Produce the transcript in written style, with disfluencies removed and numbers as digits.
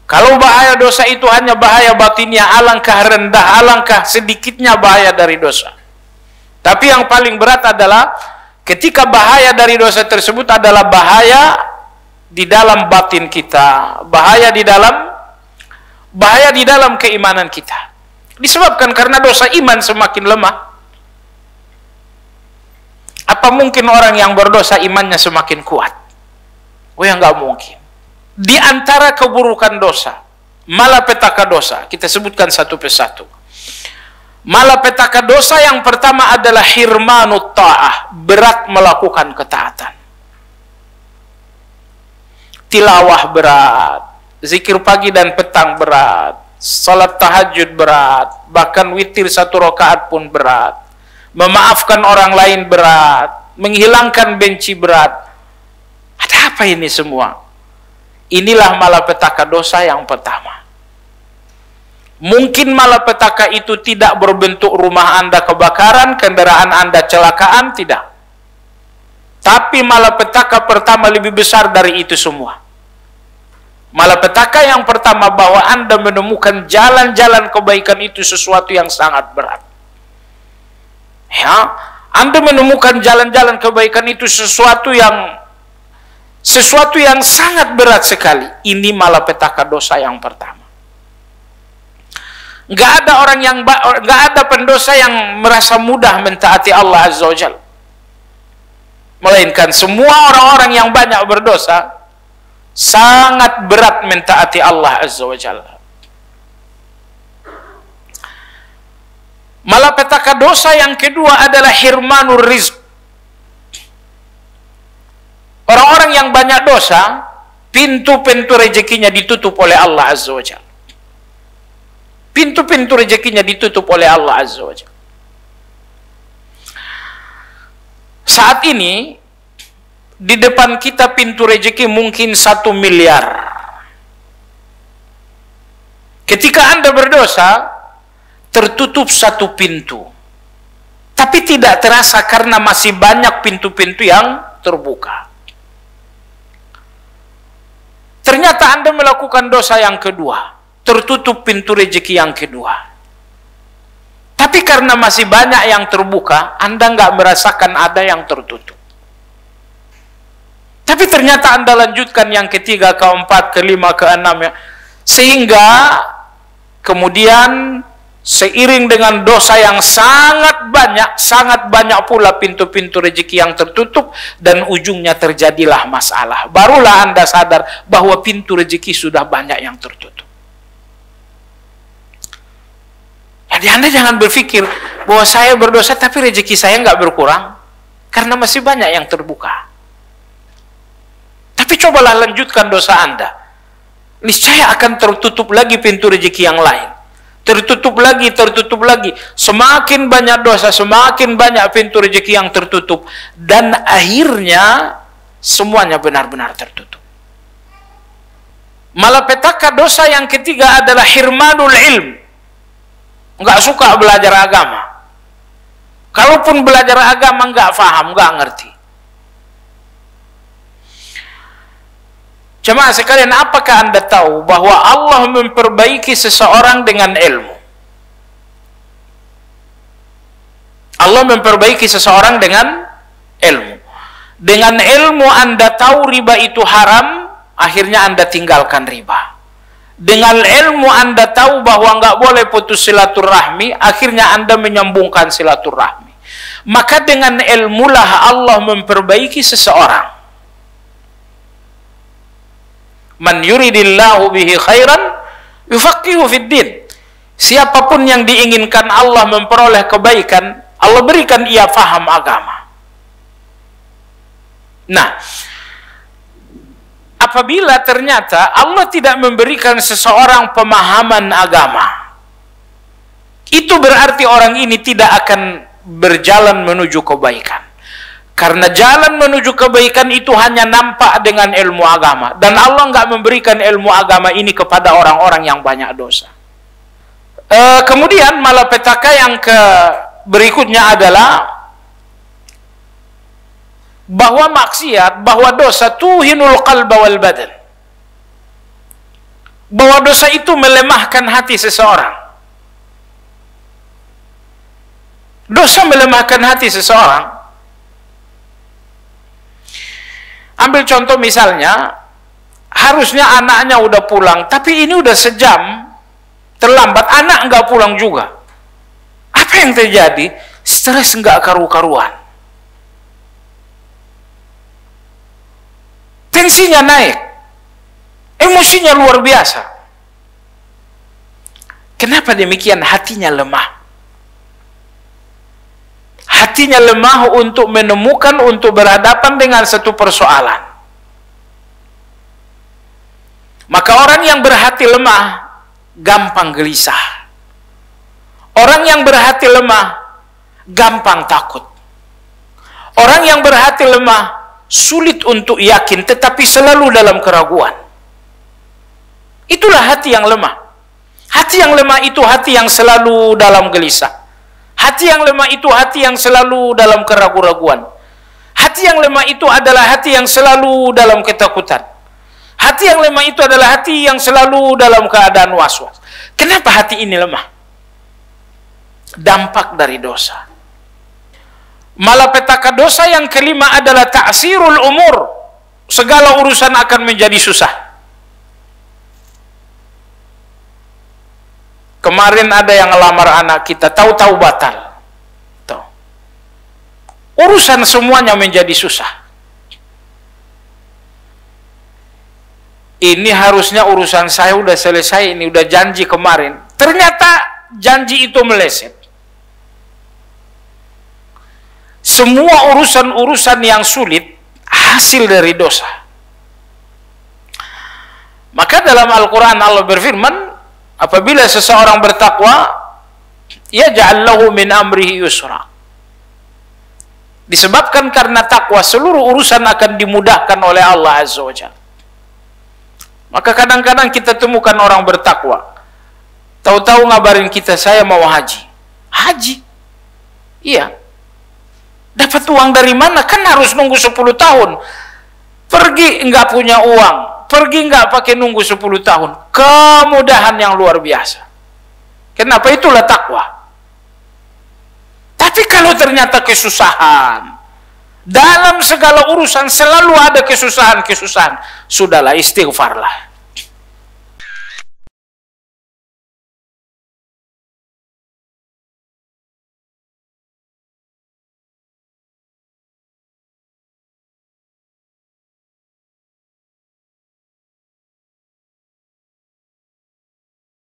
Kalau bahaya dosa itu hanya bahaya batinnya, alangkah rendah, alangkah sedikitnya bahaya dari dosa. Tapi yang paling berat adalah ketika bahaya dari dosa tersebut adalah bahaya di dalam batin kita, bahaya di dalam keimanan kita. Disebabkan karena dosa iman semakin lemah. Apa mungkin orang yang berdosa imannya semakin kuat? Oh ya, nggak mungkin. Di antara keburukan dosa, malapetaka dosa, kita sebutkan satu persatu. Malapetaka dosa yang pertama adalah hirmanut ta'ah, berat melakukan ketaatan. Tilawah berat, zikir pagi dan petang berat, salat tahajud berat, bahkan witir 1 rakaat pun berat, memaafkan orang lain berat, menghilangkan benci berat. Ada apa ini semua? Inilah malapetaka dosa yang pertama. Mungkin malapetaka itu tidak berbentuk rumah Anda kebakaran, kendaraan Anda celakaan, tidak. Tapi malapetaka pertama lebih besar dari itu semua. Malapetaka yang pertama bahwa Anda menemukan jalan-jalan kebaikan itu sesuatu yang sangat berat. Ya, Anda menemukan jalan-jalan kebaikan itu sesuatu yang sangat berat sekali. Ini malapetaka dosa yang pertama. Nggak ada pendosa yang merasa mudah mentaati Allah Azza wa Jalla. Melainkan semua orang-orang yang banyak berdosa sangat berat mentaati Allah Azza wa Jalla. Malapetaka dosa yang kedua adalah hirmanur rizq. Orang-orang yang banyak dosa, pintu-pintu rezekinya ditutup oleh Allah Azza wa Jalla. Pintu-pintu rezekinya ditutup oleh Allah Azza wa Jalla. Saat ini, di depan kita pintu rezeki mungkin 1 miliar. Ketika Anda berdosa, tertutup 1 pintu. Tapi tidak terasa karena masih banyak pintu-pintu yang terbuka. Ternyata Anda melakukan dosa yang kedua, tertutup pintu rezeki yang kedua. Tapi karena masih banyak yang terbuka, Anda nggak merasakan ada yang tertutup. Tapi ternyata Anda lanjutkan yang ketiga, keempat, kelima, keenam, ya. Sehingga kemudian seiring dengan dosa yang sangat banyak pula pintu-pintu rezeki yang tertutup, dan ujungnya terjadilah masalah. Barulah Anda sadar bahwa pintu rezeki sudah banyak yang tertutup. Jadi Anda jangan berpikir bahwa saya berdosa tapi rezeki saya nggak berkurang, karena masih banyak yang terbuka. Tapi cobalah lanjutkan dosa Anda, niscaya akan tertutup lagi pintu rezeki yang lain. Tertutup lagi. Semakin banyak dosa, semakin banyak pintu rezeki yang tertutup. Dan akhirnya semuanya benar-benar tertutup. Malapetaka dosa yang ketiga adalah hirmanul ilm. Nggak suka belajar agama. Kalaupun belajar agama nggak paham, nggak ngerti. Jemaah sekalian, apakah Anda tahu bahwa Allah memperbaiki seseorang dengan ilmu? Allah memperbaiki seseorang dengan ilmu. Dengan ilmu Anda tahu riba itu haram, akhirnya Anda tinggalkan riba. Dengan ilmu Anda tahu bahwa nggak boleh putus silaturahmi, akhirnya Anda menyambungkan silaturahmi. Maka dengan ilmulah Allah memperbaiki seseorang. Man yuridillahu bihi khairan yufaqihu fid din. Siapapun yang diinginkan Allah memperoleh kebaikan, Allah berikan ia faham agama. Nah, apabila ternyata Allah tidak memberikan seseorang pemahaman agama, itu berarti orang ini tidak akan berjalan menuju kebaikan. Karena jalan menuju kebaikan itu hanya nampak dengan ilmu agama. Dan Allah nggak memberikan ilmu agama ini kepada orang-orang yang banyak dosa. Kemudian malapetaka yang berikutnya adalah bahwa maksiat, bahwa dosa tuhinul qalba wal badan. bahwa dosa itu melemahkan hati seseorang. Dosa melemahkan hati seseorang. Ambil contoh misalnya, harusnya anaknya udah pulang, tapi ini udah sejam terlambat, anak nggak pulang juga. Apa yang terjadi? Stres nggak karu-karuan. Tensinya naik. Emosinya luar biasa. Kenapa demikian? Hatinya lemah. Hatinya lemah untuk menemukan, untuk berhadapan dengan satu persoalan. Maka orang yang berhati lemah gampang gelisah. Orang yang berhati lemah gampang takut. Orang yang berhati lemah sulit untuk yakin, tetapi selalu dalam keraguan. Itulah hati yang lemah. Hati yang lemah itu hati yang selalu dalam gelisah. Hati yang lemah itu hati yang selalu dalam keraguan-raguan. Hati yang lemah itu adalah hati yang selalu dalam ketakutan. Hati yang lemah itu adalah hati yang selalu dalam keadaan was-was. Kenapa hati ini lemah? Dampak dari dosa. Malapetaka dosa yang kelima adalah ta'sirul umur. Segala urusan akan menjadi susah. Kemarin ada yang ngelamar anak kita, tahu-tahu batal. Tuh. Urusan semuanya menjadi susah. Ini harusnya urusan saya udah selesai, ini udah janji kemarin. Ternyata janji itu meleset. Semua urusan-urusan yang sulit hasil dari dosa. Maka dalam Al-Quran Allah berfirman, apabila seseorang bertakwa, yaj'al lahu min amrihi yusra. Disebabkan karena takwa, seluruh urusan akan dimudahkan oleh Allah Azza wa Jalla. Maka kadang-kadang kita temukan orang bertakwa, tahu-tahu ngabarin kita, saya mau haji. Haji? Iya. Dapat uang dari mana? Kan harus nunggu 10 tahun. Pergi nggak punya uang, pergi nggak pakai nunggu 10 tahun. Kemudahan yang luar biasa. Kenapa? Itulah takwa. Tapi kalau ternyata kesusahan, dalam segala urusan selalu ada kesusahan-kesusahan, sudahlah, istighfarlah.